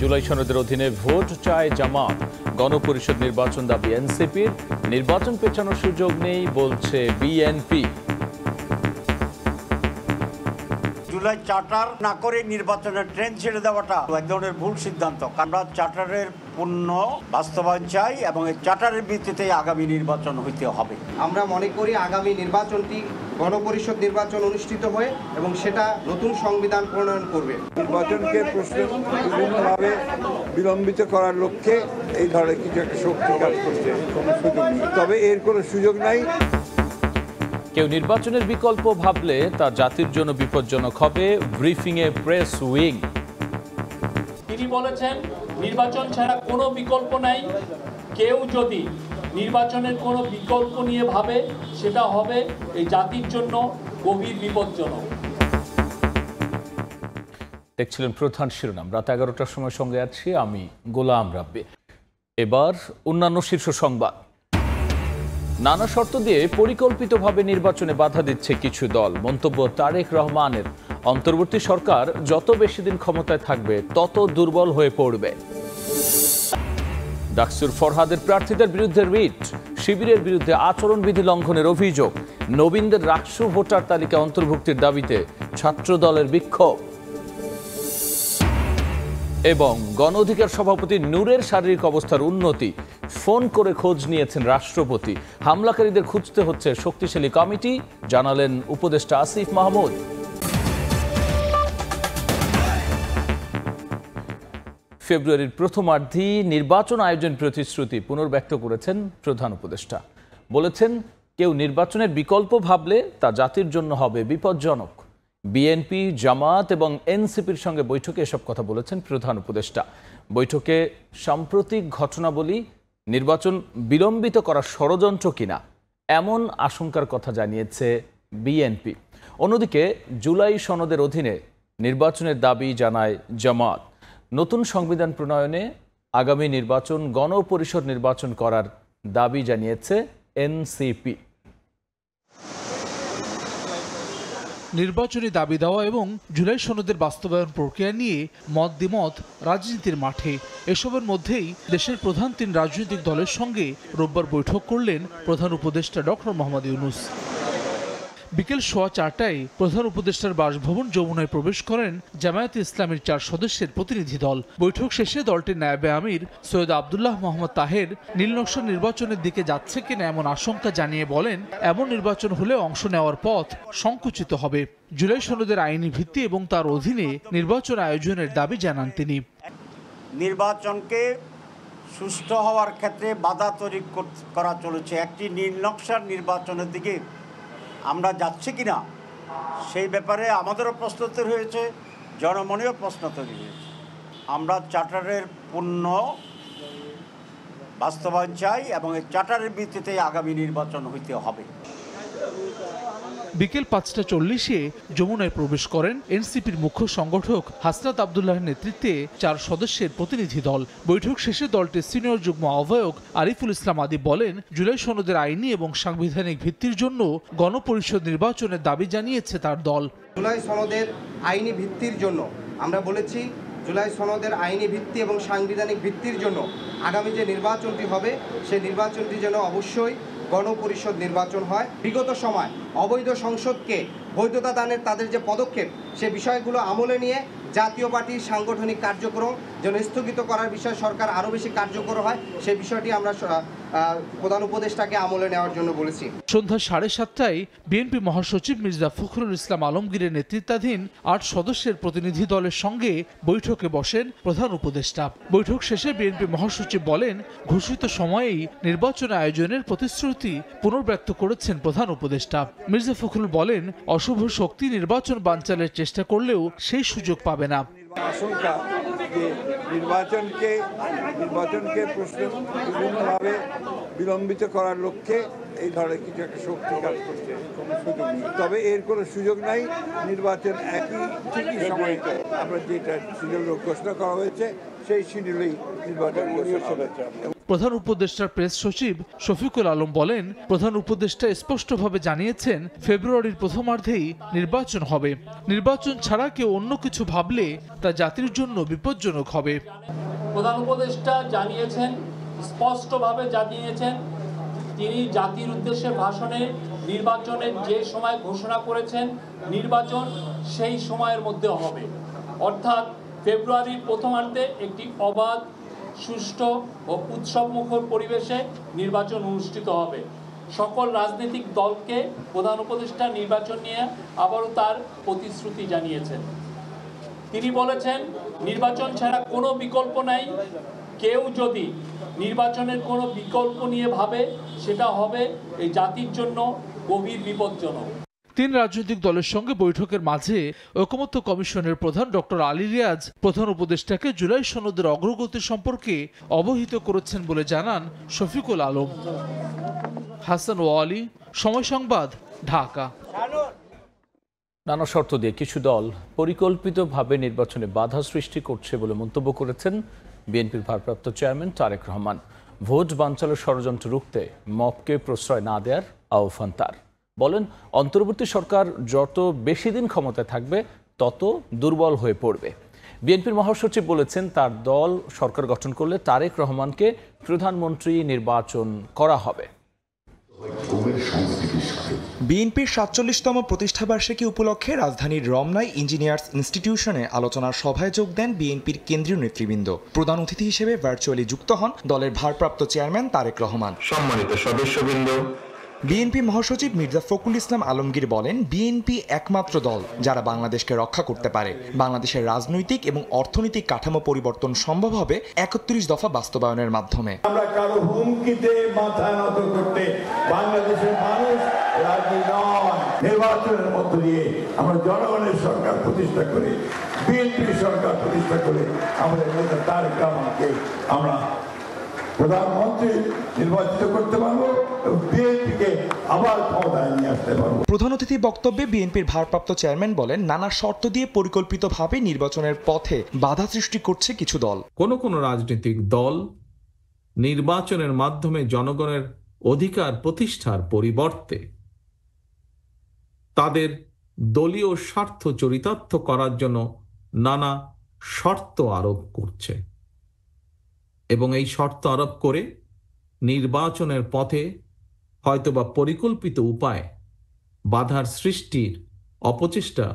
জুলাই সনদের অধীনে ভোট চায় জামাত, গণপরিষদ নির্বাচন দাবি এনসিপির, নির্বাচন পেছানোর সুযোগ নেই বলছে বিএনপি। জুলাই চার্টার না করে নির্বাচনের ট্রেন ছেড়ে দেওয়াটা এক ধরনের ভুল সিদ্ধান্ত। আমরা চার্টারের পূর্ণ বাস্তবায়ন চাই এবং এই চার্টারের ভিত্তিতে আগামী নির্বাচন হইতে হবে। আমরা মনে করি আগামী নির্বাচনটি গণপরিষদ নির্বাচন অনুষ্ঠিত হয়ে এবং সেটা নতুন সংবিধান প্রণয়ন করবে। নির্বাচনকে বিভিন্নভাবে বিলম্বিত করার লক্ষ্যে এই ধরনের কিছু একটা শক্তি কাজ করছে, কোনো সুযোগ নেই, তবে এর কোনো সুযোগ নাই। কেউ নির্বাচনের বিকল্প ভাবলে তা জাতির জন্য বিপজ্জনক হবে, ব্রিফিংয়ে প্রেস উইং। তিনি বলেছেন নির্বাচন ছাড়া কোনো বিকল্প নাই, কেউ যদি নির্বাচনের কোনো বিকল্প নিয়ে ভাবে সেটা হবে এই জাতির জন্য গভীর বিপজ্জনক। দেখছিলেন প্রধান শিরোনাম। রাত 11টার সময় সঙ্গে আছি আমি গোলাম রাব্বি। এবার অন্যান্য শীর্ষ সংবাদ। নানা শর্ত দিয়ে পরিকল্পিতভাবে নির্বাচনে বাধা দিচ্ছে কিছু দল, মন্তব্য তারেক রহমানের। অন্তর্বর্তী সরকার যত বেশি দিন ক্ষমতায় থাকবে তত দুর্বল হয়ে পড়বে। ডাকসুর ফরহাদের প্রার্থীদের বিরুদ্ধে রিট, শিবিরের বিরুদ্ধে আচরণবিধি লঙ্ঘনের অভিযোগ, নবীনদের রাকসু ভোটার তালিকা অন্তর্ভুক্তির দাবিতে ছাত্র দলের বিক্ষোভ। এবং গণ অধিকার সভাপতি নূরের শারীরিক অবস্থার উন্নতি, ফোন করে খোঁজ নিয়েছেন রাষ্ট্রপতি। হামলাকারীদের খুঁজতে হচ্ছে শক্তিশালী কমিটি, জানালেন উপদেষ্টা আসিফ মাহমুদ। ফেব্রুয়ারির প্রথমার্ধে নির্বাচন আয়োজন প্রতিশ্রুতি পুনর্ব্যক্ত করেছেন প্রধান উপদেষ্টা। বলেছেন কেউ নির্বাচনের বিকল্প ভাবলে তা জাতির জন্য হবে বিপজ্জনক। বিএনপি, জামাত এবং এনসিপির সঙ্গে বৈঠকে এসব কথা বলেছেন প্রধান উপদেষ্টা। বৈঠকে সাম্প্রতিক ঘটনাবলী নির্বাচন বিলম্বিত করার ষড়যন্ত্র কিনা এমন আশঙ্কার কথা জানিয়েছে বিএনপি। অন্যদিকে জুলাই সনদের অধীনে নির্বাচনের দাবি জানায় জামাত। নতুন সংবিধান প্রণয়নে আগামী নির্বাচন গণপরিষদ নির্বাচন করার দাবি জানিয়েছে এনসিপি। নির্বাচনী দাবি দেওয়া এবং জুলাই সনদের বাস্তবায়ন প্রক্রিয়া নিয়ে মত দ্বিমত রাজনীতির মাঠে। এসবের মধ্যেই দেশের প্রধান 3 রাজনৈতিক দলের সঙ্গে রোববার বৈঠক করলেন প্রধান উপদেষ্টা ডক্টর মোহাম্মদ ইউনূস। বিকেল 4:15টায় প্রধান উপদেষ্টার বাসভবন যমুনায় প্রবেশ করেন জামায়াতে ইসলামীর 4 সদস্যের প্রতিনিধি দল। বৈঠক শেষে দলটির নায়েবে আমির সৈয়দ আবদুল্লাহ মোহাম্মদ তাহের নীলনকশা নির্বাচনের দিকে যাচ্ছে কিনা এমন আশঙ্কা জানিয়ে বলেন, এমন নির্বাচন হলে অংশ নেওয়ার পথ সংকুচিত হবে। জুলাই সনদের আইনি ভিত্তি এবং তার অধীনে নির্বাচন আয়োজনের দাবি জানান তিনি। নির্বাচনকে সুষ্ঠু হওয়ার ক্ষেত্রে বাধা তৈরি করা চলেছে। একটি নীলনকশার নির্বাচনের দিকে আমরা যাচ্ছি কিনা সেই ব্যাপারে আমাদেরও প্রশ্ন তৈরি হয়েছে, জনমনেও প্রশ্ন তৈরি হয়েছে। আমরা চার্টারের পূর্ণ বাস্তবায়ন চাই এবং এই চার্টারের ভিত্তিতে আগামী নির্বাচন হইতে হবে। বিকেল 5:40-এ যমুনায় প্রবেশ করেন এনসিপির মুখ্য সংগঠক হাসনাত আবদুল্লাহর নেতৃত্বে 4 সদস্যের প্রতিনিধি দল। বৈঠক শেষে দলটির সিনিয়র যুগ্ম আহ্বায়ক আরিফুল ইসলাম আদি বলেন, জুলাই সনদের আইনি এবং সাংবিধানিক ভিত্তির জন্য গণপরিষদ নির্বাচনের দাবি জানিয়েছে তার দল। জুলাই সনদের আইনি ভিত্তির জন্য আমরা বলেছি, জুলাই সনদের আইনি ভিত্তি এবং সাংবিধানিক ভিত্তির জন্য আগামী যে নির্বাচনটি হবে সেই নির্বাচনটি যেন অবশ্যই গণপরিষদ নির্বাচন হয়। বিগত সময় অবৈধ সংসদকে বৈধতা দানের তাদের যে পদক্ষেপ, সে বিষয়গুলো আমলে নিয়ে জাতীয় পার্টির সাংগঠনিক কার্যক্রম যেন স্থগিত করার বিষয়ে সরকার আরও বেশি কার্যকর হয়, সেই বিষয়টি আমরা প্রধান উপদেষ্টাকে আমলে নেওয়ার জন্য বলেছি। সন্ধ্যা 7:30টায় বিএনপি মহাসচিব মির্জা ফখরুল ইসলাম আলমগীরের নেতৃত্বাধীন 8 সদস্যের প্রতিনিধি দলের সঙ্গে বৈঠকে বসেন প্রধান উপদেষ্টা। বৈঠক শেষে বিএনপি মহাসচিব বলেন, ঘোষিত সময়েই নির্বাচন আয়োজনের প্রতিশ্রুতি পুনর্ব্যক্ত করেছেন প্রধান উপদেষ্টা। মির্জা ফখরুল বলেন, অশুভ শক্তি নির্বাচন বানচালের চেষ্টা করলেও সেই সুযোগ পাবে না। আশঙ্কা যে নির্বাচনকে বিভিন্নভাবে বিলম্বিত করার লক্ষ্যে এই ধরনের কিছু একটা শক্তি কাজ করছে, কোনো সুযোগ নেই, তবে এর কোনো সুযোগ নাই। নির্বাচন ঠিকই সময় আমরা যেটা শিডিউল ঘোষণা করা হয়েছে সেই শিডিউলেই নির্বাচন ঘোষণা হয়েছে। প্রধান উপদেষ্টার প্রেস সচিব শফিকুল আলম বলেন, প্রধান উপদেষ্টা স্পষ্টভাবে জানিয়েছেন ফেব্রুয়ারির প্রথমার্ধেই নির্বাচন হবে। নির্বাচন ছাড়া কেউ অন্য কিছু ভাবলে তা জাতির জন্য বিপজ্জনক হবে। প্রধান উপদেষ্টা জানিয়েছেন, স্পষ্টভাবে জানিয়েছেন, তিনি জাতির উদ্দেশ্যে ভাষণে নির্বাচনের যে সময় ঘোষণা করেছেন নির্বাচন সেই সময়ের মধ্যে হবে, অর্থাৎ ফেব্রুয়ারির প্রথমার্ধে একটি অবাধ, সুষ্ঠু ও উৎসবমুখর পরিবেশে নির্বাচন অনুষ্ঠিত হবে। সকল রাজনৈতিক দলকে প্রধান উপদেষ্টা নির্বাচন নিয়ে আবারও তার প্রতিশ্রুতি জানিয়েছেন। তিনি বলেছেন, নির্বাচন ছাড়া কোনো বিকল্প নাই। কেউ যদি নির্বাচনের কোনো বিকল্প নিয়ে ভাবে সেটা হবে এই জাতির জন্য গভীর বিপজ্জনক। 3 রাজনৈতিক দলের সঙ্গে বৈঠকের মাঝে ঐকমত্য কমিশনের প্রধান ডক্টর আলী রিয়াজ প্রধান উপদেষ্টাকে জুলাই সনদের অগ্রগতি সম্পর্কে অবহিত করেছেন বলে জানান শফিকুল আলম। হাসান ওয়ালি, সময় সংবাদ, ঢাকা। নানা শর্ত দিয়ে কিছু দল পরিকল্পিতভাবে নির্বাচনে বাধা সৃষ্টি করছে বলে মন্তব্য করেছেন বিএনপির ভারপ্রাপ্ত চেয়ারম্যান তারেক রহমান। ভোট বানচালের ষড়যন্ত্র রুখতে মবকে প্রশ্রয় না দেওয়ার আহ্বান তার। বলেন, অন্তর্বর্তী সরকার যত বেশি দিন ক্ষমতায় থাকবে তত দুর্বল হয়ে পড়বে। বিএনপির মহাসচিব বলেছেন, তার দল সরকার গঠন করলে তারেক রহমানকে প্রধানমন্ত্রী নির্বাচন করা হবে। বিএনপির ৪৭তম প্রতিষ্ঠাবার্ষিকী উপলক্ষে রাজধানীর রমনায় ইঞ্জিনিয়ার্স ইনস্টিটিউশনে আলোচনার সভায় যোগ দেন বিএনপির কেন্দ্রীয় নেতৃবৃন্দ। প্রধান অতিথি হিসেবে ভার্চুয়ালি যুক্ত হন দলের ভারপ্রাপ্ত চেয়ারম্যান তারেক রহমান। সম্মানিত সদস্যবৃন্দ, বিএনপি মহাসচিব মির্জা ফখরুল ইসলাম আলমগীর বলেন, বিএনপি একমাত্র দল যারা বাংলাদেশকে রক্ষা করতে পারে। বাংলাদেশের রাজনৈতিক এবং অর্থনৈতিক কাঠামো পরিবর্তন সম্ভব হবে ৩১ দফা বাস্তবায়নের মাধ্যমে। আমরা কারো হুমকিতে মাথা নত করতে বাংলাদেশের মানুষ রাজি নয়। নির্বাচনের মধ্য দিয়ে আমরা জনগণের সরকার প্রতিষ্ঠা করে, বিএনপি সরকার প্রতিষ্ঠা করে আমাদের নেতা তারেক রহমানকে আমরা প্রধানমন্ত্রী নির্বাচিত করতে পারবো এবং বিএনপিকে আবার ক্ষমতায় নিয়ে আসতে পারবো। প্রধান অতিথি বক্তব্যে বিএনপির ভারপ্রাপ্ত চেয়ারম্যান বলেন, নানা শর্ত দিয়ে পরিকল্পিতভাবে নির্বাচনের পথে বাধা সৃষ্টি করছে কিছু দল। কোন রাজনৈতিক দল নির্বাচনের মাধ্যমে জনগণের অধিকার প্রতিষ্ঠার পরিবর্তে তাদের দলীয় স্বার্থ চরিতার্থ করার জন্য নানা শর্ত আরোপ করছে এবং এই শর্ত আরোপ করে নির্বাচনের পথে হয়তোবা পরিকল্পিত উপায়ে বাধার সৃষ্টির অপচেষ্টা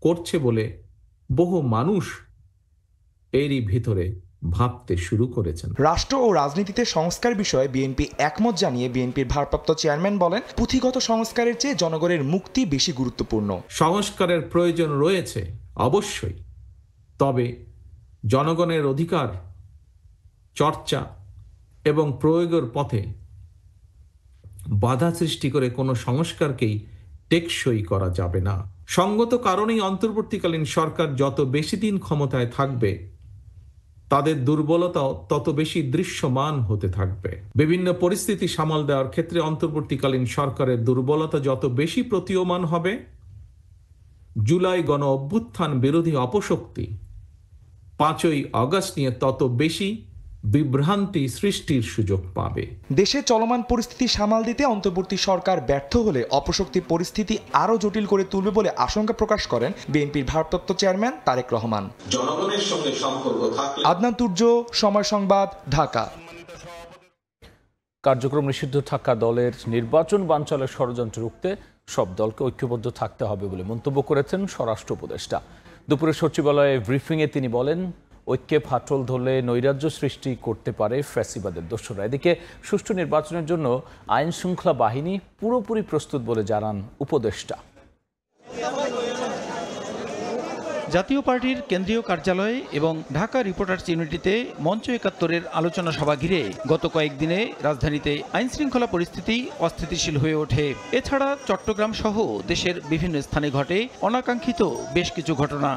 করছে বলে বহু মানুষ এরই ভিতরে ভাবতে শুরু করেছেন। রাষ্ট্র ও রাজনীতিতে সংস্কার বিষয়ে বিএনপি একমত জানিয়ে বিএনপির ভারপ্রাপ্ত চেয়ারম্যান বলেন, পুঁথিগত সংস্কারের চেয়ে জনগণের মুক্তি বেশি গুরুত্বপূর্ণ। সংস্কারের প্রয়োজন রয়েছে অবশ্যই, তবে জনগণের অধিকার চর্চা এবং প্রয়োগের পথে বাধা সৃষ্টি করে কোনো সংস্কারকেই টেকসই করা যাবে না। সঙ্গত কারণেই অন্তর্বর্তীকালীন সরকার যত বেশি দিন ক্ষমতায় থাকবে তাদের দুর্বলতাও তত বেশি দৃশ্যমান হতে থাকবে। বিভিন্ন পরিস্থিতি সামাল দেওয়ার ক্ষেত্রে অন্তর্বর্তীকালীন সরকারের দুর্বলতা যত বেশি প্রতীয়মান হবে, জুলাই গণ অভ্যুত্থান বিরোধী অপশক্তি ৫ই আগস্ট নিয়ে তত বেশি বিভ্রান্তি সৃষ্টির সুযোগ পাবে। দেশে চলমান পরিস্থিতি সামাল দিতে অন্তর্বর্তী সরকার ব্যর্থ হলে অপশক্তি পরিস্থিতি আরো জটিল করে তুলবে বলে আশঙ্কা প্রকাশ করেন বিএনপির ভারপ্রাপ্ত চেয়ারম্যান তারেক রহমান। জনগণের সঙ্গে সম্পর্ক থাকলে। আদনান তুর্য, সময় সংবাদ, ঢাকা। কার্যক্রম নিষিদ্ধ থাকা দলের নির্বাচন বানচালের ষড়যন্ত্র রুখতে সব দলকে ঐক্যবদ্ধ থাকতে হবে বলে মন্তব্য করেছেন স্বরাষ্ট্র উপদেষ্টা। দুপুরে সচিবালয়ে ব্রিফিংয়ে তিনি বলেন, ঐক্যে ফাটল ধরলে নৈরাজ্য সৃষ্টি করতে পারে ফ্যাসিবাদের দোসররা। এদিকে সুষ্ঠু নির্বাচনের জন্য আইন শৃঙ্খলা বাহিনী পুরোপুরি প্রস্তুত বলে জানান উপদেষ্টা। জাতীয় পার্টির কেন্দ্রীয় কার্যালয়ে এবং ঢাকা রিপোর্টার্স ইউনিটিতে মঞ্চ ৭১-এর আলোচনা সভা ঘিরে গত কয়েকদিনে রাজধানীতে আইনশৃঙ্খলা পরিস্থিতি অস্থিতিশীল হয়ে ওঠে। এছাড়া চট্টগ্রাম সহ দেশের বিভিন্ন স্থানে ঘটে অনাকাঙ্ক্ষিত বেশ কিছু ঘটনা।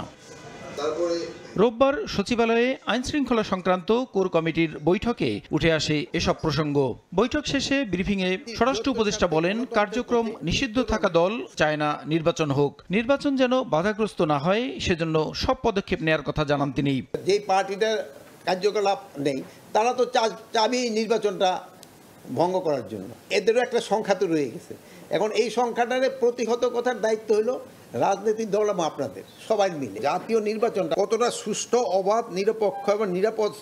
রোববার সচিবালয়ে আইনশৃঙ্খলা সংক্রান্ত কোর কমিটির বৈঠকে উঠে আসে এসব প্রসঙ্গ। বৈঠক শেষে ব্রিফিংয়ে স্বরাষ্ট্র উপদেষ্টা বলেন, কার্যক্রম নিষিদ্ধ থাকা দল চায় না নির্বাচন হোক। নির্বাচন যেন বাধাগ্রস্ত না হয় সেজন্য সব পদক্ষেপ নেওয়ার কথা জানান তিনি। যে পার্টিটা কার্যকলাপ নেই, তারা তো চাবি নির্বাচনটা ভঙ্গ করার জন্য। এদেরও একটা সংখ্যা তো রয়ে গেছে। এখন এই সংখ্যাটারে প্রতিহত করার দায়িত্ব হলো রাজনৈতিক দল এবং আপনাদের সবাই মিলে। জাতীয় নির্বাচনটা কতটা সুষ্ঠু, অবাধ, নিরপেক্ষ এবং নিরাপদ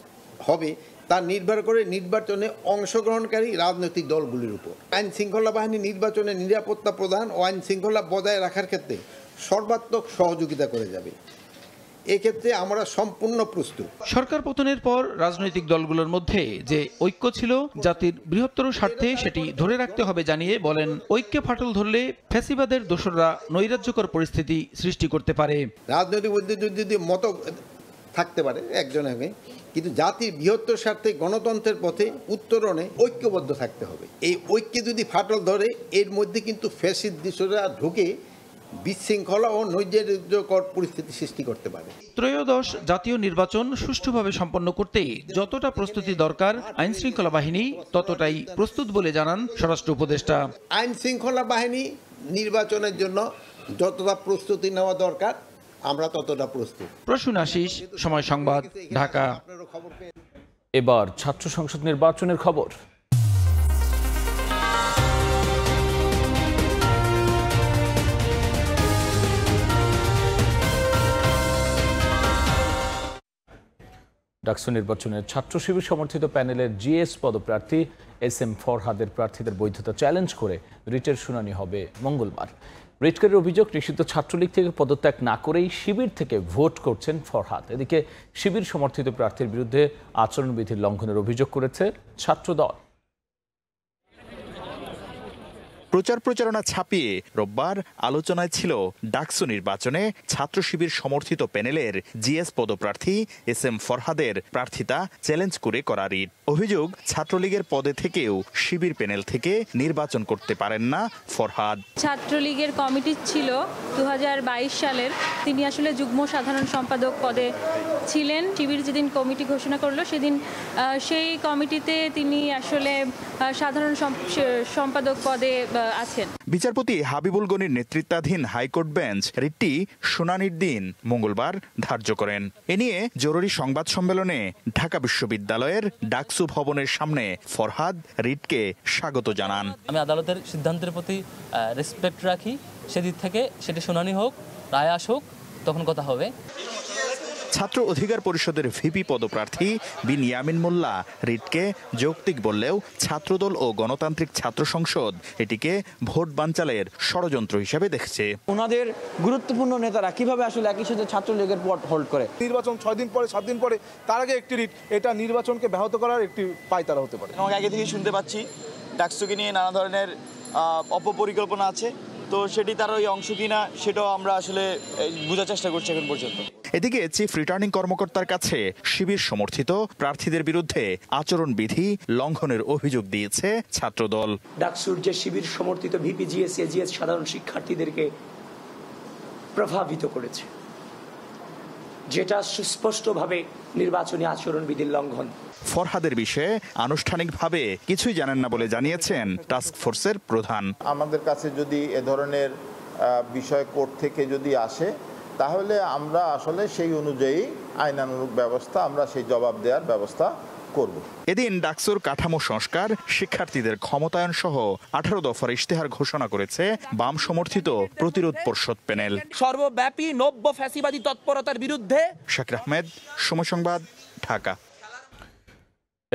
হবে তা নির্ভর করে নির্বাচনে অংশগ্রহণকারী রাজনৈতিক দলগুলির উপর। আইন শৃঙ্খলা বাহিনী নির্বাচনে নিরাপত্তা প্রদান ও আইন শৃঙ্খলা বজায় রাখার ক্ষেত্রে সর্বাত্মক সহযোগিতা করে যাবে। এক্ষেত্রে আমরা সম্পূর্ণ প্রস্তুত। সরকার পতনের পর রাজনৈতিক দলগুলোর মধ্যে যে ঐক্য ছিল জাতির বৃহত্তর স্বার্থে সেটি ধরে রাখতে হবে জানিয়ে বলেন, ঐক্যে ফাটল ধরলে ফ্যাসিবাদের দোসররা নৈরাজ্যকর পরিস্থিতি সৃষ্টি করতে পারে। রাজনৈতিক মধ্যে যদি মত থাকতে পারে একজন আগে, কিন্তু জাতির বৃহত্তর স্বার্থে গণতন্ত্রের পথে উত্তরণে ঐক্যবদ্ধ থাকতে হবে। এই ঐক্যে যদি ফাটল ধরে এর মধ্যে কিন্তু ফ্যাসিস্ট দোসররা ঢুকে বিশৃঙ্খলা ও নৈরাজ্যকর পরিস্থিতি সৃষ্টি করতে পারে। ত্রয়োদশ জাতীয় নির্বাচন সুষ্ঠুভাবে সম্পন্ন করতে যতটা প্রস্তুতি দরকার আইন শৃঙ্খলা বাহিনী ততটাই প্রস্তুত বলে জানান স্বরাষ্ট্র উপদেষ্টা। আইন শৃঙ্খলা বাহিনী নির্বাচনের জন্য যতটা প্রস্তুতি নেওয়া দরকার আমরা ততটা প্রস্তুত। প্রসূন আশিস, সময় সংবাদ, ঢাকা। এবার ছাত্র সংসদ নির্বাচনের খবর। ডাকসু নির্বাচনের ছাত্র শিবির সমর্থিত প্যানেলের জিএস পদপ্রার্থী SM ফরহাদের প্রার্থীদের বৈধতা চ্যালেঞ্জ করে রিটের শুনানি হবে মঙ্গলবার। রিটকারীর অভিযোগ, নিষিদ্ধ ছাত্রলীগ থেকে পদত্যাগ না করেই শিবির থেকে ভোট করছেন ফরহাদ। এদিকে শিবির সমর্থিত প্রার্থীর বিরুদ্ধে আচরণবিধির লঙ্ঘনের অভিযোগ করেছে ছাত্রদল। প্রচার প্রচারণা ছাপিয়ে রোববার আলোচনায় ছিল ডাকসু নির্বাচনে ছাত্র শিবির সমর্থিত প্যানেলের জিএস পদপ্রার্থী SM ফরহাদের প্রার্থিতা চ্যালেঞ্জ করে করা রিট। অভিযোগ, ছাত্রলীগের পদে থেকেও শিবির প্যানেল থেকে নির্বাচন করতে পারেন না ফরহাদ। ছাত্রলীগের কমিটি ছিল 2022 সালের, তিনি আসলে যুগ্ম সাধারণ সম্পাদক পদে ছিলেন। শিবির যেদিন কমিটি ঘোষণা করলো সেদিন সেই কমিটিতে তিনি আসলে সাধারণ সম্পাদক পদে আছেন। বিচারপতি হাবিবুল গনির নেতৃত্বাধীন হাইকোর্ট বেঞ্চ রিটটি শুনানির দিন মঙ্গলবার ধার্য করেন। এ নিয়ে জরুরি সংবাদ সম্মেলনে ঢাকা বিশ্ববিদ্যালয়ের ডাকসু ভবনের সামনে ফরহাদ রিটকে স্বাগত জানান। আমি আদালতের সিদ্ধান্তের প্রতি রেসপেক্ট রাখি, সেদিক থেকে সেটি শুনানি হোক, রায় আসুক, তখন কথা হবে। ছাত্র অধিকার পরিষদের ভিপি পদপ্রার্থী বিন ইয়ামিন মোল্লা রিটকে যৌক্তিক বললেও ছাত্রদল ও গণতান্ত্রিক ছাত্র সংসদ এটিকে ভোট বানচালের ষড়যন্ত্র হিসেবে দেখছে। ওনাদের গুরুত্বপূর্ণ নেতারা কিভাবে আসলে একই সাথে ছাত্রলীগের পদ হোল্ড করে। নির্বাচন 6 দিন পরে 7 দিন পরে তার আগে একটি রিট, এটা নির্বাচনকে ব্যাহত করার একটি পায়তারা হতে পারে। আমাকে আগে থেকেই শুনতে পাচ্ছি ডাকসুকে নিয়ে নানা ধরনের অপপরিকল্পনা আছে, তো সেটি তার ওই অংশ কিনা সেটাও আমরা আসলে বোঝার চেষ্টা করছি এখন পর্যন্ত। এদিকে চিফ রিটার্নিং কর্মকর্তার কাছে শিবির সমর্থিত প্রার্থীদের বিরুদ্ধে আচরণবিধি লঙ্ঘনের অভিযোগ দিয়েছে ছাত্রদল। ডাকসুর যে শিবির সমর্থিত ভিপি জিএস এজিএস সাধারণ শিক্ষার্থীদেরকে প্রভাবিত করেছে, যেটা সুস্পষ্টভাবে নির্বাচনী আচরণবিধির লঙ্ঘন। ফরহাদের বিষয়ে আনুষ্ঠানিকভাবে কিছুই জানেন না বলে জানিয়েছেন টাস্ক ফোর্সের প্রধান। আমাদের কাছে যদি এ ধরনের বিষয় কোর্ট থেকে যদি আসে, তাহলে আমরা আসলে সেই অনুযায়ী আইনানুগ ব্যবস্থা, আমরা সেই জবাব দেওয়ার ব্যবস্থা করব। এদিন ডাকসুর কাঠামো সংস্কার, শিক্ষার্থীদের ক্ষমতায়ন সহ 18 দফার ইশতেহার ঘোষণা করেছে বাম সমর্থিত প্রতিরোধ পরিষদ প্যানেল। সর্বব্যাপী নব্য ফ্যাসিবাদী তৎপরতার বিরুদ্ধে। শাকির আহমেদ, সময় সংবাদ, ঢাকা।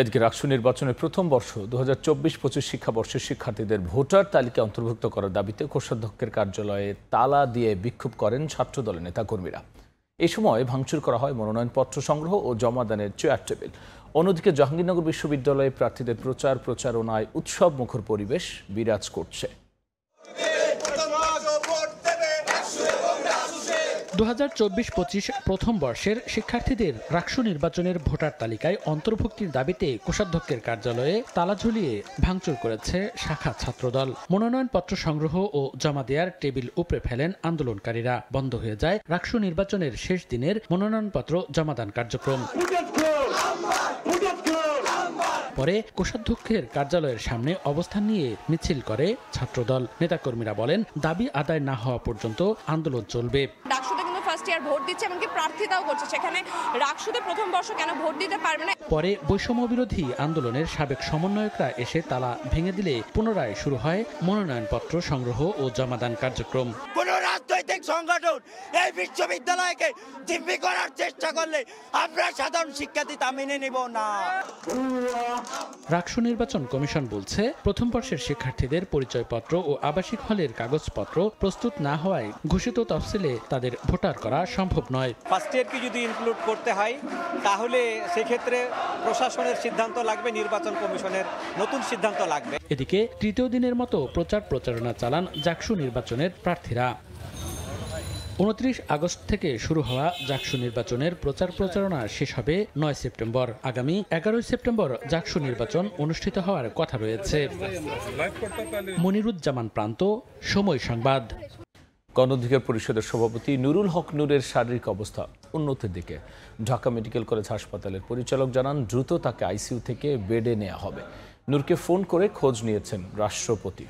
এদিকে ডাকসু নির্বাচনের প্রথম বর্ষ 2024-25 শিক্ষাবর্ষের শিক্ষার্থীদের ভোটার তালিকায় অন্তর্ভুক্ত করার দাবিতে কোষাধ্যক্ষের কার্যালয়ে তালা দিয়ে বিক্ষোভ করেন ছাত্রদলের নেতাকর্মীরা। এই সময় ভাঙচুর করা হয় মনোনয়নপত্র সংগ্রহ ও জমাদানের চেয়ার টেবিল। অন্যদিকে জাহাঙ্গীরনগর বিশ্ববিদ্যালয়ে প্রার্থীদের প্রচারণায় উৎসব মুখর পরিবেশ বিরাজ করছে। 2024-25 প্রথম বর্ষের শিক্ষার্থীদের ডাকসু নির্বাচনের ভোটার তালিকায় অন্তর্ভুক্তির দাবিতে কোষাধ্যক্ষের কার্যালয়ে তালা ঝুলিয়ে ভাঙচুর করেছে শাখা ছাত্রদল। মনোনয়নপত্র সংগ্রহ ও জমা দেওয়ার টেবিল উপড়ে ফেলেন আন্দোলনকারীরা। বন্ধ হয়ে যায় ডাকসু নির্বাচনের শেষ দিনের মনোনয়নপত্র জমাদান কার্যক্রম। পরে কোষাধ্যক্ষের কার্যালয়ের সামনে অবস্থান নিয়ে মিছিল করে ছাত্রদল। নেতাকর্মীরা বলেন, দাবি আদায় না হওয়া পর্যন্ত আন্দোলন চলবে। ডাকসুতে কিন্তু ফার্স্ট ইয়ার ভোট দিচ্ছে, এমনকি প্রার্থিতাও করছে। সেখানে রাকসুতে প্রথম বর্ষ কেন ভোট দিতে পারবে না? পরে বৈষম্য বিরোধী আন্দোলনের সাবেক সমন্বয়করা এসে তালা ভেঙে দিলে পুনরায় শুরু হয় মনোনয়নপত্র সংগ্রহ ও জমাদান কার্যক্রম। কোন রাজনৈতিক সংগঠন এই বিশ্ববিদ্যালয়কে জিম্মি করার চেষ্টা করলে আমরা সাধারণ শিক্ষার্থী তা মেনে নেব না। রাকসু নির্বাচন কমিশন বলছে, প্রথম বর্ষের শিক্ষার্থীদের পরিচয়পত্র ও আবাসিক হলের কাগজপত্র প্রস্তুত না হওয়ায় ঘোষিত তফসিলে তাদের ভোটার করা সম্ভব নয়। ফার্স্ট ইয়ারকে যদি ইনক্লুড করতে হয় তাহলে সেক্ষেত্রে প্রশাসনের সিদ্ধান্ত লাগবে, নির্বাচন কমিশনের নতুন সিদ্ধান্ত লাগবে। এদিকে তৃতীয় দিনের মতো প্রচারণা চালান জাকসু নির্বাচনের প্রার্থীরা। 29 আগস্ট থেকে শুরু হওয়া জাকসু নির্বাচনের প্রচারণা শেষ হবে 9 সেপ্টেম্বর। আগামী 11 সেপ্টেম্বর জাকসু নির্বাচন অনুষ্ঠিত হওয়ার কথা রয়েছে। মনিরুজ্জামান প্রান্ত, সময় সংবাদ। গণ অধিকার পরিষদের সভাপতি নুরুল হক নূরের শারীরিক অবস্থা উন্নতির দিকে। ঢাকা মেডিকেল কলেজ হাসপাতালের পরিচালক জানান, দ্রুত তাকে আইসিইউ থেকে বেডে নেওয়া হবে। নূরকে ফোন করে খোঁজ নিয়েছেন রাষ্ট্রপতি।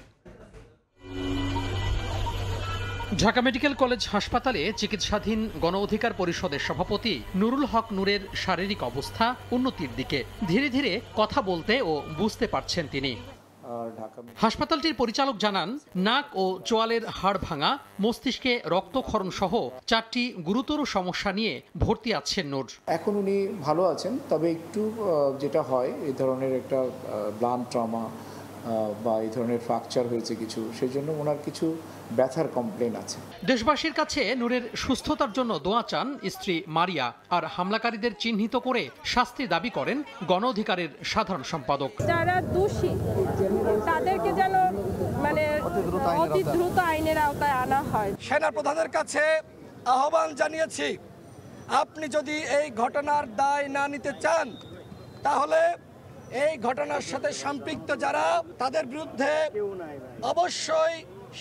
ঢাকা মেডিকেল কলেজ হাসপাতালে চিকিৎসাধীন গণ অধিকার পরিষদের সভাপতি নুরুল হক নূরের শারীরিক অবস্থা উন্নতির দিকে। ধীরে ধীরে কথা বলতে ও বুঝতে পারছেন তিনি। হাসপাতালটির পরিচালক জানান, নাক ও চোয়ালের হাড় ভাঙা, মস্তিষ্কে রক্তক্ষরণ সহ 4টি গুরুতর সমস্যা নিয়ে ভর্তি আছেন নূর। এখন উনি ভালো আছেন, তবে একটু যেটা হয় এই ধরনের একটা ব্লান্ট ট্রমা বা এই ধরনের ফ্র্যাকচার হয়েছে কিছু, সেই জন্য ওনার কিছু ব্যথার কমপ্লেন আছে। দেশবাসীর কাছে নূরের সুস্থতার জন্য দোয়া চান স্ত্রী মারিয়া। আর হামলাকারীদের চিহ্নিত করে শাস্তি দাবি করেন গণ অধিকারের সাধারণ সম্পাদক। যারা দোষী তাদেরকে যেন অতি দ্রুত আইনের আওতায় আনা হয়। সেনা প্রধানের কাছে আহ্বান জানিয়েছি, আপনি যদি এই ঘটনার দায় না নিতে চান তাহলে এই ঘটনার সাথে সম্পৃক্ত যারা তাদের বিরুদ্ধে অবশ্যই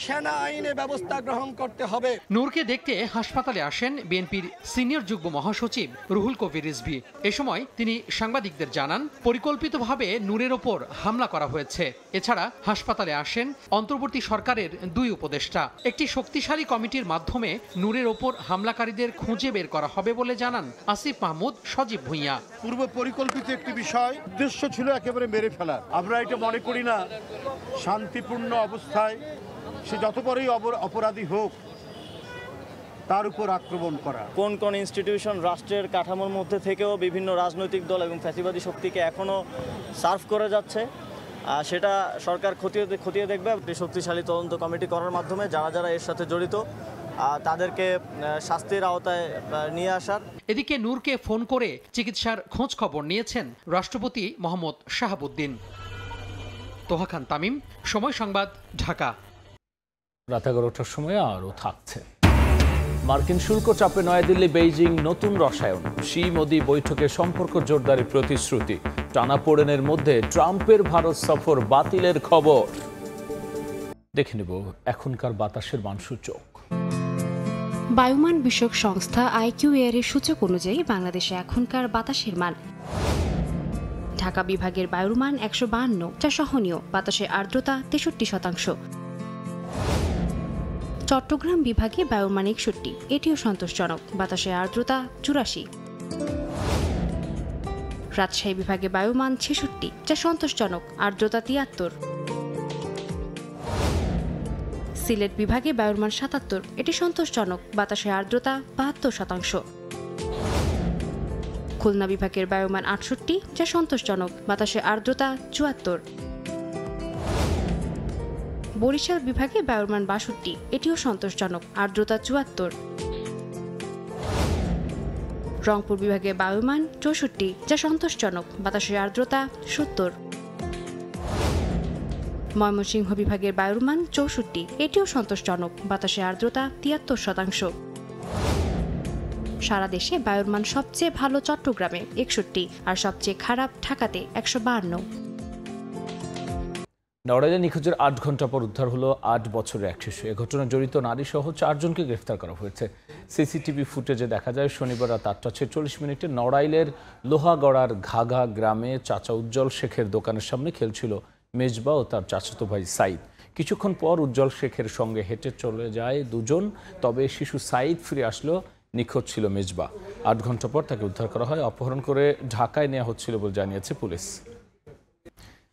সেনা আইনে ব্যবস্থা গ্রহণ করতে হবে। নূরকে দেখতে হাসপাতালে আসেন বিএনপির সিনিয়র যুগ্ম মহাসচিব রুহুল কবির রিজভী। এ সময় তিনি সাংবাদিকদের জানান, পরিকল্পিতভাবে নূরের ওপর হামলা করা হয়েছে। এছাড়া হাসপাতালে আসেন অন্তর্বর্তী সরকারের 2 উপদেষ্টা। একটি শক্তিশালী কমিটির মাধ্যমে নূরের ওপর হামলাকারীদের খুঁজে বের করা হবে বলে জানান আসিফ মাহমুদ, সজীব ভুঁইয়া। পূর্ব পরিকল্পিত একটি বিষয়, উদ্দেশ্য ছিল একেবারে মেরে ফেলার। আমরা এটা মনে করি না শান্তিপূর্ণ অবস্থায় সে যত বড়ই অপরাধী হোক তার উপর আক্রমণ করা। কোন কোন ইনস্টিটিউশন রাষ্ট্রের কাঠামোর মধ্যে থেকেও বিভিন্ন রাজনৈতিক দল এবং ফ্যাসিবাদী শক্তিকে এখনও সার্ভ করে যাচ্ছে, সেটা সরকার খতিয়ে দেখবে। শক্তিশালী তদন্ত কমিটি করার মাধ্যমে যারা যারা এর সাথে জড়িত তাদেরকে শাস্তির আওতায় নিয়ে আসার। এদিকে নূরকে ফোন করে চিকিৎসার খোঁজ খবর নিয়েছেন রাষ্ট্রপতি মোহাম্মদ শাহাবুদ্দিন। তোহা খান তামিম, সময় সংবাদ, ঢাকা। রাত 11টার সময় আরও থাকছে। মার্কিন শুল্ক চাপে নয়াদিল্লি বেইজিং নতুন রসায়ন। শি মোদি বৈঠকে সম্পর্ক জোরদারের প্রতিশ্রুতি। টানাপোড়েনের মধ্যে ট্রাম্পের ভারত সফর বাতিলের খবর। দেখে নেব এখনকার বাতাসের মানসূচক। বায়ুমান বিষয়ক সংস্থা IQAir এর সূচক অনুযায়ী বাংলাদেশে এখনকার বাতাসের মান: ঢাকা বিভাগের বায়ুর মান 152, যা সহনীয়, বাতাসে আর্দ্রতা 63%। চট্টগ্রাম বিভাগে বায়ুর মান 61, এটিও সন্তোষজনক, বাতাসে আর্দ্রতা 84। রাজশাহী বিভাগে বায়ুর মান 66, যা সন্তোষজনক, আর্দ্রতা 73। সিলেট বিভাগে বায়ুর মান 77, এটি সন্তোষজনক, বাতাসে আর্দ্রতা 72%। খুলনা বিভাগের বায়ুর মান 68, যা সন্তোষজনক, বাতাসে আর্দ্রতা 74। বরিশাল বিভাগে বায়ুর মান 62, এটিও সন্তোষজনক, আর্দ্রতা 74। রংপুর বিভাগে বায়ুর মান 64, যা সন্তোষজনক, বাতাসের আর্দ্রতা 70। ময়মনসিংহ বিভাগের বায়ুর মান 64, এটিও সন্তোষজনক, বাতাসে আর্দ্রতা 73%। সারা দেশে বায়ুর মান সবচেয়ে ভালো চট্টগ্রামে 61 আর সবচেয়ে খারাপ ঢাকাতে 152। নড়াইলে নিখোঁজের 8 ঘন্টা পর উদ্ধার হলো 8 বছরের এক শিশু। এ ঘটনায় জড়িত নারী সহ 4 জনকে গ্রেফতার করা হয়েছে। সিসিটিভি ফুটেজে দেখা যায় শনিবার রাত 8:46 নড়াইলের লোহাগড়ার ঘাঘা গ্রামে চাচা উজ্জ্বল শেখের দোকানের সামনে খেলছিল মেজবা ও তার চাচাতো ভাই সাইদ। কিছুক্ষণ পর উজ্জ্বল শেখের সঙ্গে হেঁটে চলে যায় দুজন। তবে শিশু সাইদ ফিরে আসলো নিখোঁজ ছিল মেজবা। 8 ঘন্টা পর তাকে উদ্ধার করা হয়। অপহরণ করে ঢাকায় নেওয়া হচ্ছিল বলে জানিয়েছে পুলিশ।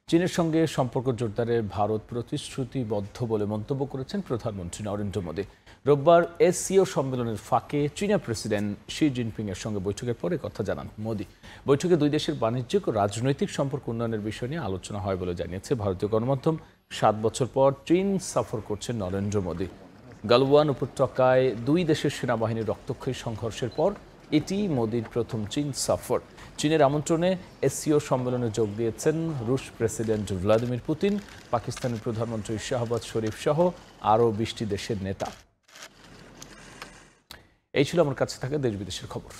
চীনের সঙ্গে সম্পর্ক জোরদারে ভারত প্রতিশ্রুতিবদ্ধ বলে মন্তব্য করেছেন প্রধানমন্ত্রী নরেন্দ্র মোদী। রোববার এসসিও সম্মেলনের ফাঁকে চীনা প্রেসিডেন্ট শি জিনপিং এর সঙ্গে বৈঠকের পরে কথা জানান মোদী। বৈঠকে দুই দেশের বাণিজ্যিক ও রাজনৈতিক সম্পর্ক উন্নয়নের বিষয় নিয়ে আলোচনা হয় বলে জানিয়েছে ভারতীয় গণমাধ্যম। 7 বছর পর চীন সফর করছেন নরেন্দ্র মোদী। গালওয়ান উপত্যকায় দুই দেশের সেনাবাহিনীর রক্তক্ষয়ী সংঘর্ষের পর এটি মোদীর প্রথম চীন সফর। চীনের আমন্ত্রণে এসসিও সম্মেলনে যোগ দিয়েছেন রুশ প্রেসিডেন্ট ভ্লাদিমির পুতিন, পাকিস্তানের প্রধানমন্ত্রী শাহবাজ শরীফ সহ আরও 20টি দেশের নেতা। এই ছিল আমার কাছে থাকা দেশ বিদেশের খবর।